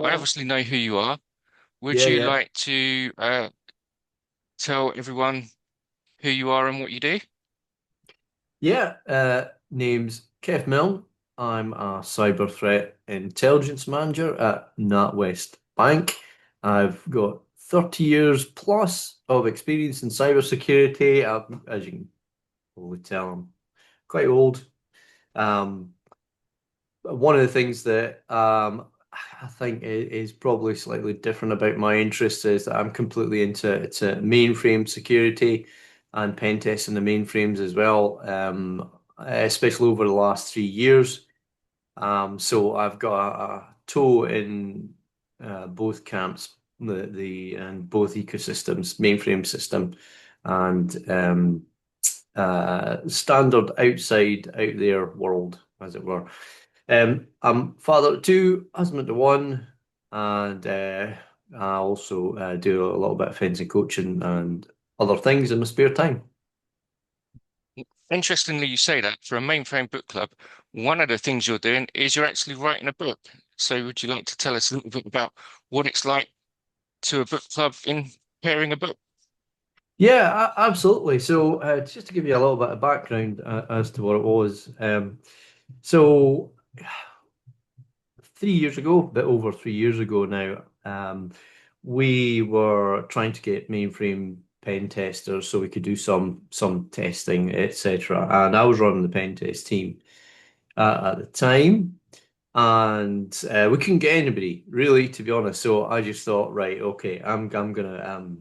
I Oh, obviously know who you are. Would yeah, you yeah. like to tell everyone who you are and what you do? Yeah, name's Kev Milne. I'm a cyber threat intelligence manager at NatWest Bank. I've got 30 years plus of experience in cybersecurity. As you can probably tell, I'm quite old. Um, One of the things that I think is probably slightly different about my interests is that I'm completely into mainframe security and pen testing the mainframes as well, especially over the last 3 years. So I've got a toe in both camps, the and both ecosystems, mainframe system and standard out there world, as it were. I'm father to two, husband to one, and I also do a little bit of fencing coaching and other things in my spare time. Interestingly, you say that for a Mainframe Book Club, one of the things you're doing is you're actually writing a book. So would you like to tell us a little bit about what it's like to a book club in preparing a book? Yeah, absolutely. So, just to give you a little bit of background as to what it was. So, 3 years ago, a bit over 3 years ago now, we were trying to get mainframe pen testers so we could do some testing, etc. And I was running the pen test team at the time, and we couldn't get anybody really, to be honest. So I just thought, right, okay, I'm gonna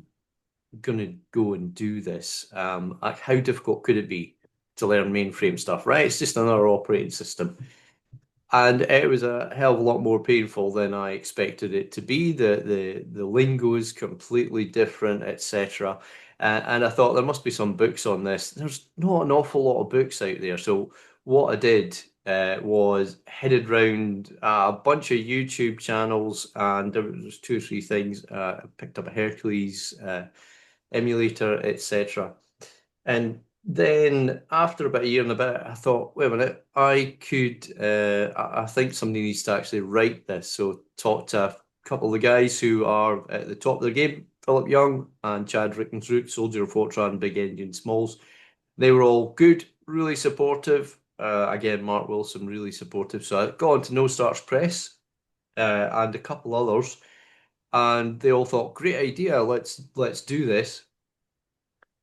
go and do this. Like, how difficult could it be to learn mainframe stuff, right? It's just another operating system. And it was a hell of a lot more painful than I expected it to be. The lingo is completely different, etc. And I thought there must be some books on this. There's not an awful lot of books out there. So what I did was headed round a bunch of YouTube channels, and there was two or three things. I picked up a Hercules emulator, etc. And then after about a year and a bit, I thought, wait a minute, I think somebody needs to actually write this. So talked to a couple of the guys who are at the top of their game, Philip Young and Chad Rickensroot, Soldier of Fortran, Big Engine Smalls. They were all good, really supportive. Again, Mark Wilson, really supportive. So I got on to No Starts Press and a couple others, and they all thought, great idea, let's do this.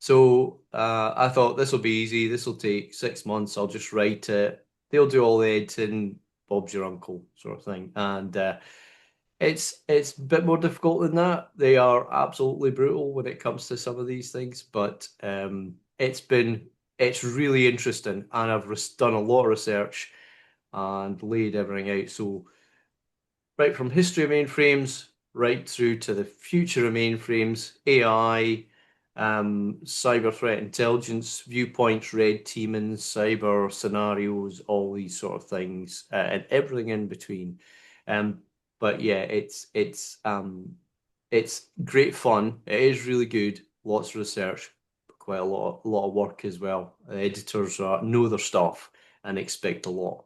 So I thought this will be easy. This will take 6 months. I'll just write it. They'll do all the editing. Bob's your uncle, sort of thing. And it's a bit more difficult than that. They are absolutely brutal when it comes to some of these things, but it's really interesting, and I've done a lot of research and laid everything out. So right from history of mainframes right through to the future of mainframes, AI, cyber threat intelligence, viewpoints, red teaming, cyber scenarios, all these sort of things, and everything in between. Um, but yeah, it's great fun. It is really good. Lots of research, quite a lot of work as well. The editors know their stuff and expect a lot,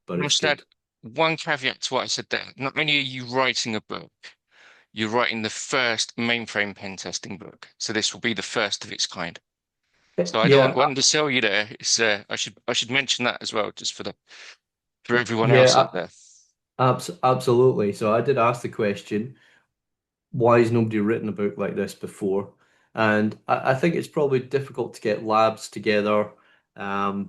but I it's must add good. one caveat to what I said there. Not only are you writing a book, you're writing the first mainframe pen testing book. So this will be the first of its kind. So I don't want Yeah, one to sell you there. It's I should mention that as well, just for everyone else yeah, out there. absolutely. So I did ask the question, why has nobody written a book like this before? And I think it's probably difficult to get labs together.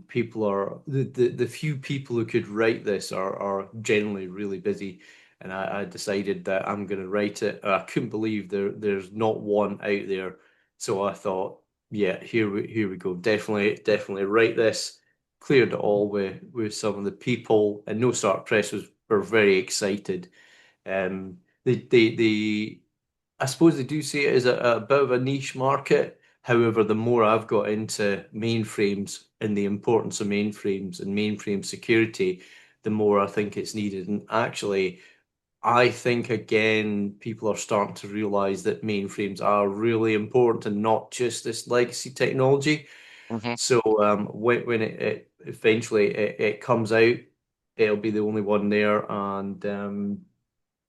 People are the few people who could write this are generally really busy. And I decided that I'm going to write it. I couldn't believe there's not one out there. So I thought, yeah, here we go. Definitely write this. Cleared it all with some of the people, and No Start Press were very excited. They I suppose they do see it as a bit of a niche market. However, the more I've got into mainframes and the importance of mainframes and mainframe security, the more I think it's needed. And actually, I think again, people are starting to realize that mainframes are really important and not just this legacy technology. Hmm. So when it eventually it comes out, it'll be the only one there, and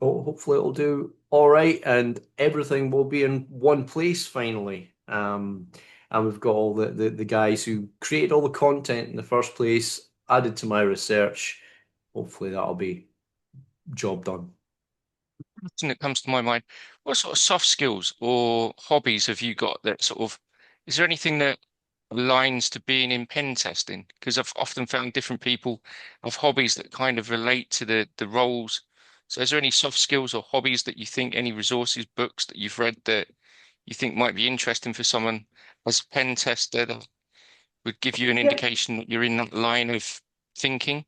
hopefully it'll do all right, and everything will be in one place finally. And we've got all the guys who created all the content in the first place added to my research. Hopefully that'll be job done. Thing that comes to my mind, what sort of soft skills or hobbies have you got that sort of, is there anything that aligns to being in pen testing? Because I've often found different people have hobbies that kind of relate to the roles. So is there any soft skills or hobbies that you think, any resources, books that you've read that you think might be interesting for someone as a pen tester that would give you an Yeah, indication that you're in that line of thinking?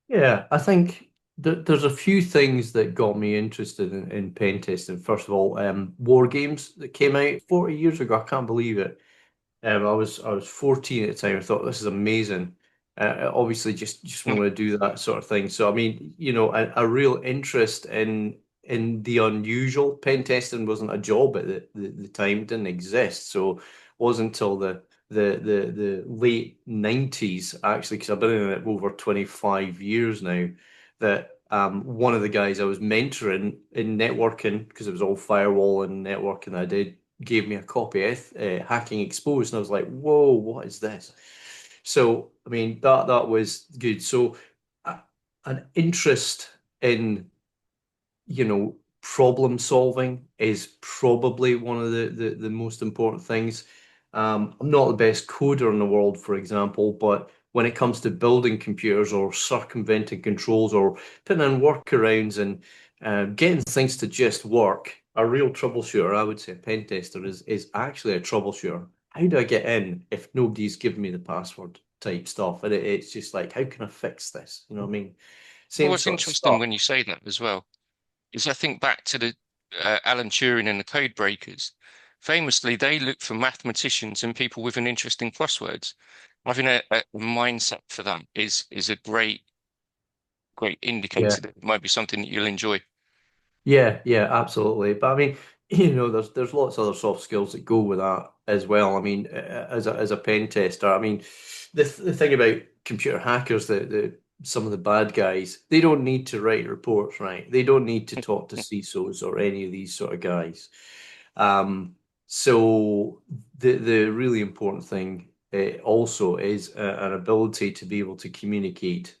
yeah. I think there's a few things that got me interested in pen testing. First of all, war games that came out 40 years ago. I can't believe it. I was 14 at the time. I thought this is amazing. Obviously, just want to do that sort of thing. So I mean, a real interest in the unusual. Pen testing wasn't a job at the time; it didn't exist. So it wasn't until the late 90s actually, because I've been in it over 25 years now, that one of the guys I was mentoring in networking, because it was all firewall and networking I did, gave me a copy of Hacking Exposed, and I was like, "Whoa, what is this?" So, I mean, that was good. So, uh, an interest in, problem solving is probably one of the most important things. I'm not the best coder in the world, for example, but when it comes to building computers or circumventing controls or putting in workarounds and getting things to just work, a real troubleshooter, I would say a pen tester is actually a troubleshooter. How do I get in if nobody's given me the password type stuff? And it's just like, how can I fix this? You know what I mean? Well, Same what's sort of interesting stuff. when you say that as well is I think back to the Alan Turing and the code breakers. Famously, they look for mathematicians and people with an interest in crosswords. Having a mindset for that is a great Yeah. indicator that it might be something that you'll enjoy. Yeah, yeah, absolutely. But I mean, there's lots of other soft skills that go with that as well. I mean, as a pen tester, I mean, the thing about computer hackers, the some of the bad guys, they don't need to write reports, right? They don't need to talk to CISOs or any of these sort of guys. Um, so the really important thing also is an ability to be able to communicate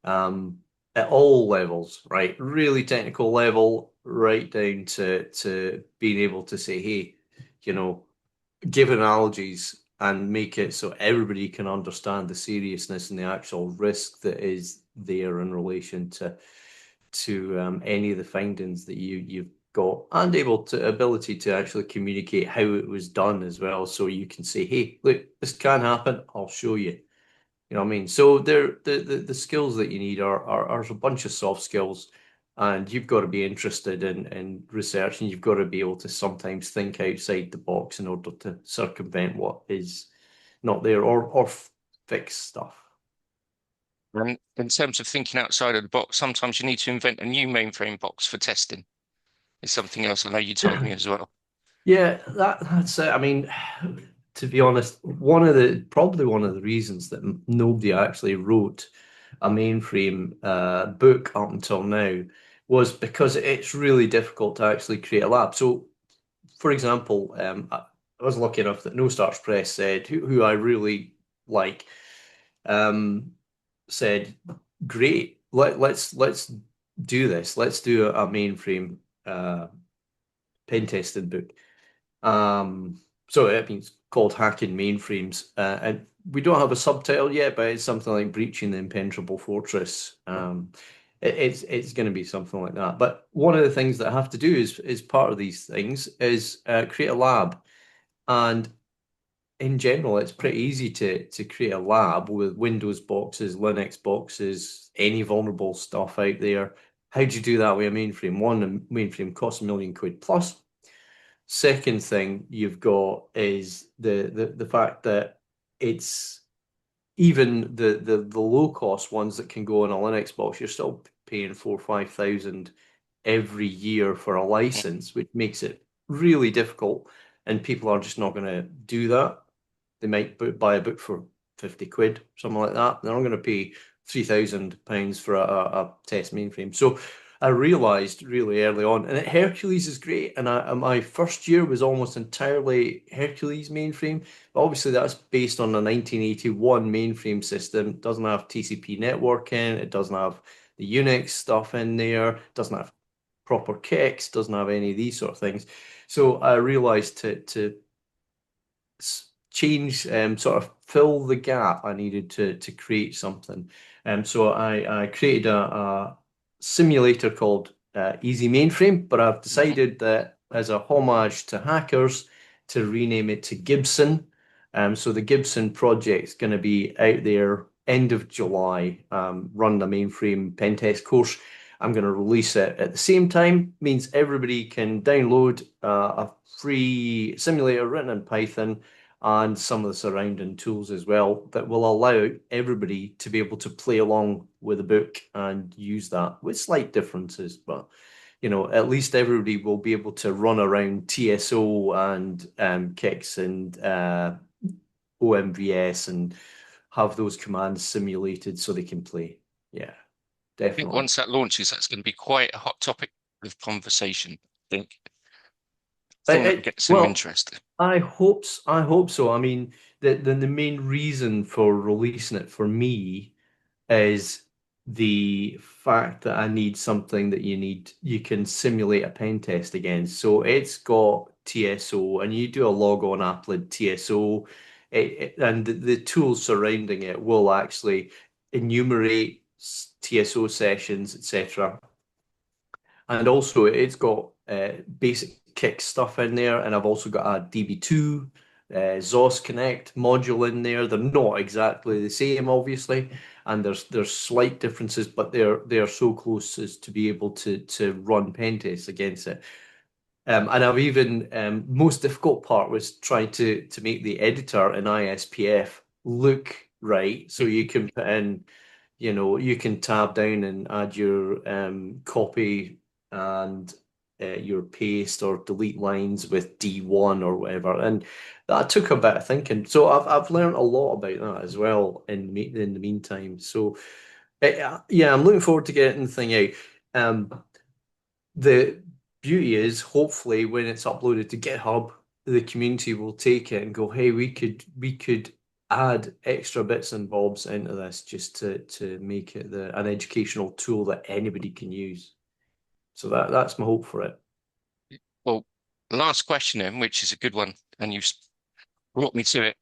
at all levels, right? Really technical level, right down to being able to say, hey, you know, give analogies and make it so everybody can understand the seriousness and the actual risk that is there in relation to any of the findings that you've got, and able to ability to actually communicate how it was done as well, so you can say, hey, look, this can happen. I'll show you. You know what I mean? So the skills that you need are a bunch of soft skills, and you've got to be interested in research, and you've got to be able to sometimes think outside the box in order to circumvent what is not there or fix stuff. And in terms of thinking outside of the box, sometimes you need to invent a new mainframe box for testing. It's something else I know you told me as well. Yeah, that's it. I mean, to be honest, probably one of the reasons that nobody actually wrote a mainframe book up until now was because it's really difficult to actually create a lab. So, for example, I was lucky enough that No Starch Press said, who I really like, um, said, "Great, let's do this. Let's do a mainframe pen testing book." Um, so it means called Hacking Mainframes, and we don't have a subtitle yet, but it's something like Breaching the Impenetrable Fortress. It's going to be something like that. But one of the things that I have to do is part of these things is create a lab, and in general, it's pretty easy to create a lab with Windows boxes, Linux boxes, any vulnerable stuff out there. How do you do that with a mainframe? One, a mainframe costs £1 million plus. Second thing you've got is the fact that it's even the low cost ones that can go on a Linux box, you're still paying 4 or 5 thousand every year for a license, which makes it really difficult. And people are just not going to do that. They might buy a book for 50 quid, something like that. They're not going to pay £3,000 for a test mainframe. So I realized really early on, and Hercules is great. And my first year was almost entirely Hercules mainframe. But obviously, that's based on a 1981 mainframe system. It doesn't have TCP networking. It doesn't have the Unix stuff in there. It doesn't have proper kicks. Doesn't have any of these sort of things. So I realized to change, sort of fill the gap I needed to create something. So I created a simulator called Easy Mainframe, but I've Mhm. decided that as a homage to hackers to rename it to Gibson. So the Gibson project's going to be out there end of July. Run the mainframe pen test course. I'm going to release it at the same time. Means everybody can download a free simulator written in Python and some of the surrounding tools as well that will allow everybody to be able to play along with the book and use that with slight differences. But at least everybody will be able to run around TSO and kicks and OMVS and have those commands simulated so they can play. Yeah, I think definitely. once that launches, that's going to be quite a hot topic of conversation. I think that gets some Well, interest. I hope so. I mean, the main reason for releasing it for me is the fact that I need something that you can simulate a pen test against. So it's got TSO, and you do a log on applet TSO, and the tools surrounding it will actually enumerate TSO sessions, etc. And also, it's got basic kick stuff in there, and I've also got a DB2 ZOS Connect module in there. They're not exactly the same, obviously, and there's slight differences, but they're so close as to be able to run pen tests against it. And I've even most difficult part was trying to make the editor in ISPF look right, so you can put in, you can tab down and add your copy and your paste or delete lines with D1 or whatever. And that took a bit of thinking. So I've learned a lot about that as well in the meantime. So yeah, I'm looking forward to getting the thing out. The beauty is, hopefully, when it's uploaded to GitHub, the community will take it and go, "Hey, we could add extra bits and bobs into this just to make it an educational tool that anybody can use." So that's my hope for it. Well, last question then, which is a good one, and you've brought me to it.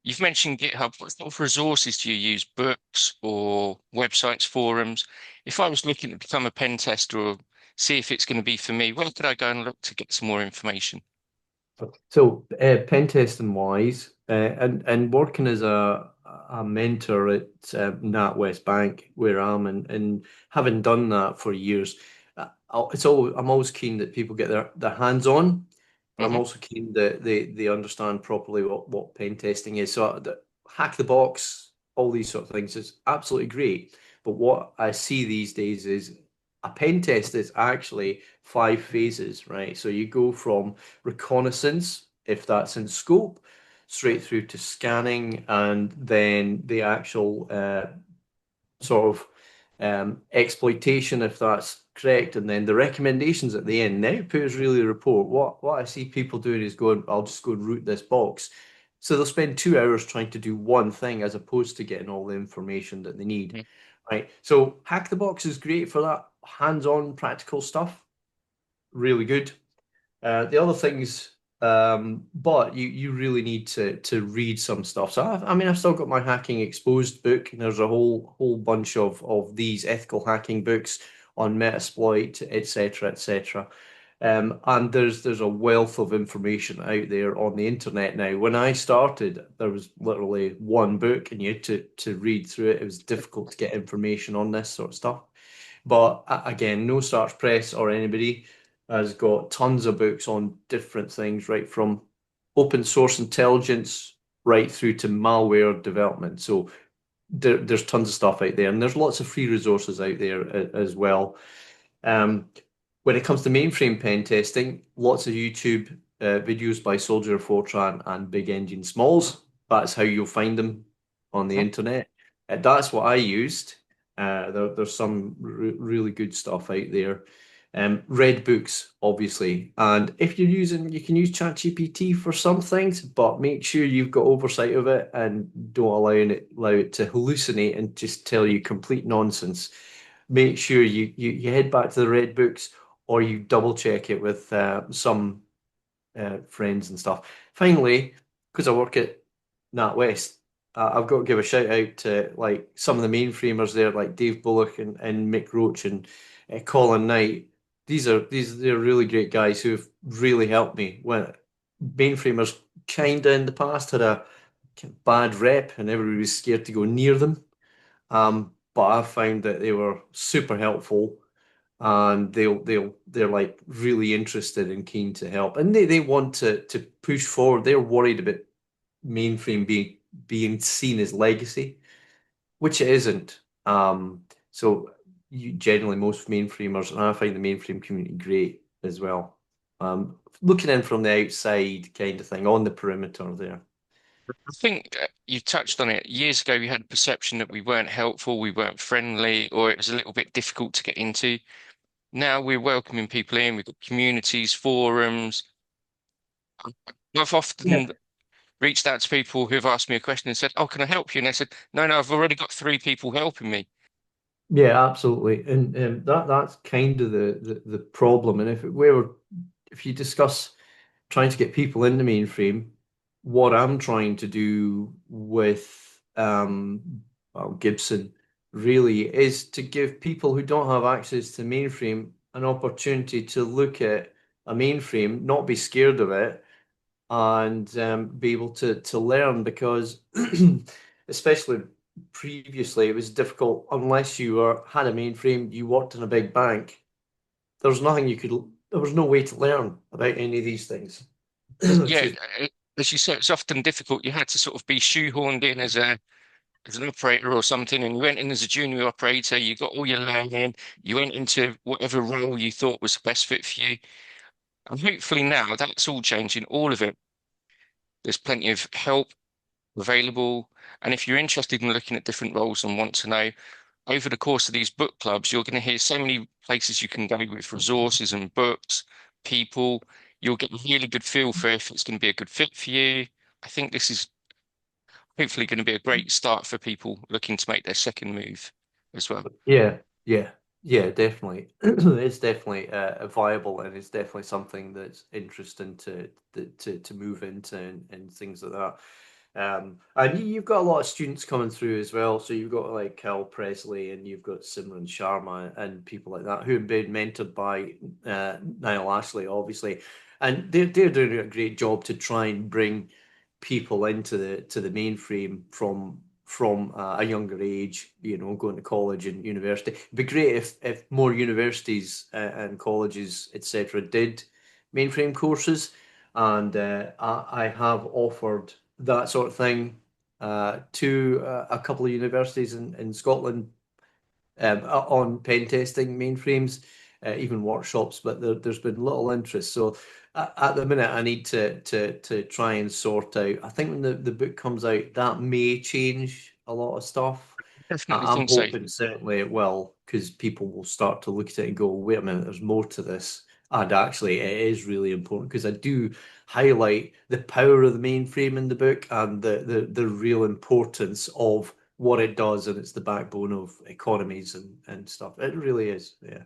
You've mentioned GitHub. What sort of resources do you use? Books or websites, forums? If I was looking to become a pen tester or see if it's going to be for me, where could I go and look to get some more information? So, pen testing wise, and working as a mentor at NatWest Bank, where and having done that for years, I'm always keen that people get their hands on, but I'm Hmm. also keen that they understand properly what pen testing is. So, hack the box, all these sort of things is absolutely great. But what I see these days is a pen test is actually 5 phases, right? So you go from reconnaissance, if that's in scope, straight through to scanning, and then the actual sort of exploitation, if that's correct, and then the recommendations at the end. The output is really a report. What I see people doing is going, I'll just go and root this box. So they'll spend 2 hours trying to do one thing as opposed to getting all the information that they need. Right. So hack the box is great for that hands-on practical stuff. Really good. The other things, but you really need to read some stuff. So I mean, I've still got my hacking exposed book, and there's a whole bunch of these ethical hacking books on Metasploit, etc., etc. And there's a wealth of information out there on the internet now. When I started, there was literally one book, and you had to read through it. It was difficult to get information on this sort of stuff. But again, No Starch Press or anybody has got tons of books on different things, right from open source intelligence right through to malware development. So there's tons of stuff out there, and there's lots of free resources out there as well. Um, when it comes to mainframe pen testing, lots of YouTube videos by Soldier Fortran and Big Engine Smalls. That's how you'll find them on the internet. That's what I used. There's some really good stuff out there. Read books, obviously, and if you're using, you can use ChatGPT for some things, but make sure you've got oversight of it and don't allow it to hallucinate and just tell you complete nonsense. Make sure you head back to the read books or you double check it with some friends and stuff. Finally, because I work at NatWest, I've got to give a shout out to like some of the mainframers there, like Dave Bullock and Mick Roach and Colin Knight. They're really great guys who have really helped me. When mainframers kinda in the past had a bad rep and everybody was scared to go near them. But I found that they were super helpful and they're like really interested and keen to help, and they want to push forward. They're worried about mainframe being seen as legacy, which it isn't. So you generally most mainframers, and I find the mainframe community great as well. Looking in from the outside kind of thing on the perimeter there. I think you touched on it. Years ago, we had a perception that we weren't helpful, we weren't friendly, or it was a little bit difficult to get into. Now we're welcoming people in. We've got communities, forums. I've Yeah. often reached out to people who've asked me a question and said, "Oh, can I help you?" And they said, "No, no, I've already got three people helping me." Yeah, absolutely, and that's kind of the problem. And if you discuss trying to get people in the mainframe, what I'm trying to do with well, Gibson really is to give people who don't have access to mainframe an opportunity to look at a mainframe, not be scared of it, and be able to learn because especially previously it was difficult unless you had a mainframe, you worked in a big bank. There was no way to learn about any of these things. Yeah, Excuse uh, as you said, it's often difficult. You had to sort of be shoehorned in as an operator or something, and you went in as a junior operator. You got all your learning. You went into whatever role you thought was the best fit for you. And hopefully now that's all changing. All of it. There's plenty of help available. And if you're interested in looking at different roles and want to know, over the course of these book clubs, you're going to hear so many places you can go with resources and books, people. You'll get a really good feel for if it's going to be a good fit for you. I think this is hopefully going to be a great start for people looking to make their second move as well. Yeah, yeah, yeah, definitely. It's definitely viable, and it's definitely something that's interesting to move into and things like that. And you've got a lot of students coming through as well. So you've got like Cal Presley, and you've got Simran Sharma, and people like that who have been mentored by Niall Ashley, obviously, and they're doing a great job to try and bring people into the mainframe from a younger age, going to college and university. It'd be great if more universities and colleges, etc., did mainframe courses, and I have offered that sort of thing to a couple of universities in Scotland on pen testing mainframes, even workshops, but there's been little interest. So at the minute, I need to try and sort out. I think when the book comes out, that may change a lot of stuff. Definitely I'm think so. hoping certainly it will, because people will start to look at it and go, wait a minute, there's more to this. And actually, it is really important because I do highlight the power of the mainframe in the book and the real importance of what it does, and it's the backbone of economies and stuff. It really is. Yeah.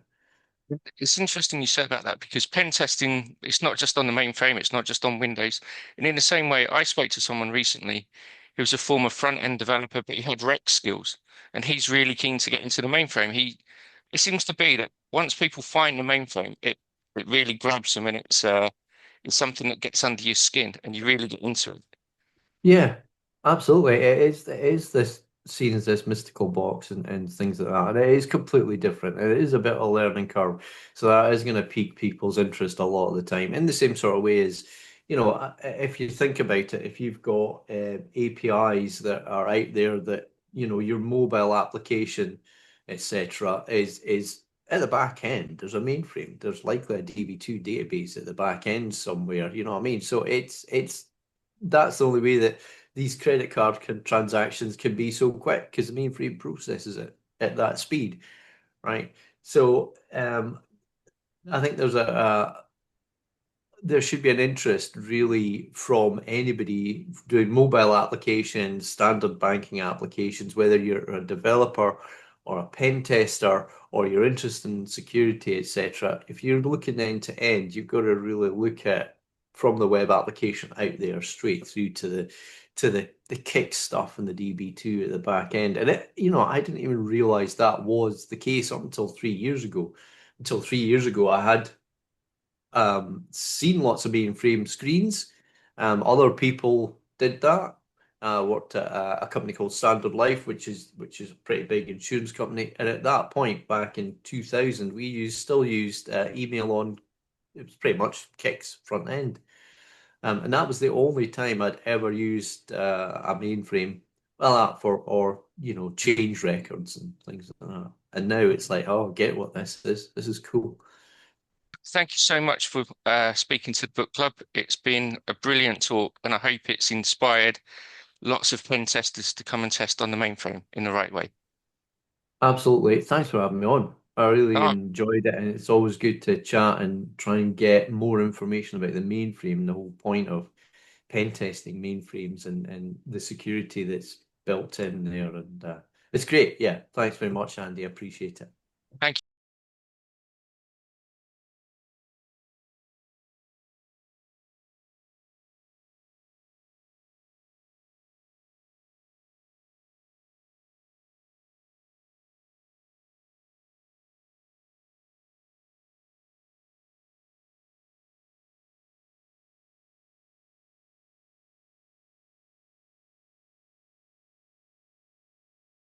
It's interesting you say about that because pen testing, it's not just on the mainframe, it's not just on Windows. And in the same way, I spoke to someone recently who was a former front-end developer, but he had rec skills and he's really keen to get into the mainframe. It seems to be that once people find the mainframe, it really grabs them and it's something that gets under your skin and you really get into it. Yeah, absolutely. It is this seen as this mystical box and things like that. And it is completely different. And it is a bit of a learning curve. So that is going to pique people's interest a lot of the time. In the same sort of way as, if you think about it, if you've got APIs that are out there that, your mobile application, etc., is at the back end, there's a mainframe. There's likely a DB2 database at the back end somewhere. You know what I mean? So it's that's the only way that these credit card transactions can be so quick because the mainframe processes it. at that speed, right? So I think there should be an interest really from anybody doing mobile applications, standard banking applications, whether you're a developer or a pen tester or you're interested in security, etc. If you're looking end to end, you've got to really look at from the web application out there straight through to the kick stuff and the DB2 at the back end. And I didn't even realize that was the case up until 3 years ago. Until 3 years ago, I had seen lots of mainframe screens. Other people did that. Worked at a company called Standard Life, which is a pretty big insurance company. And at that point, back in 2000, still used email on. It was pretty much Kicks front end, and that was the only time I'd ever used a mainframe. Well, that for or change records and things like that. And now it's like, oh, get what this is. This is cool. Thank you so much for speaking to the book club. It's been a brilliant talk, and I hope it's inspired lots of pen testers to come and test on the mainframe in the right way. Absolutely. Thanks for having me on. I really Oh, enjoyed it, and it's always good to chat and try and get more information about the mainframe, the whole point of pen testing mainframes and the security that's built in there. And it's great. Yeah. Thanks very much, Andy. I appreciate it. thank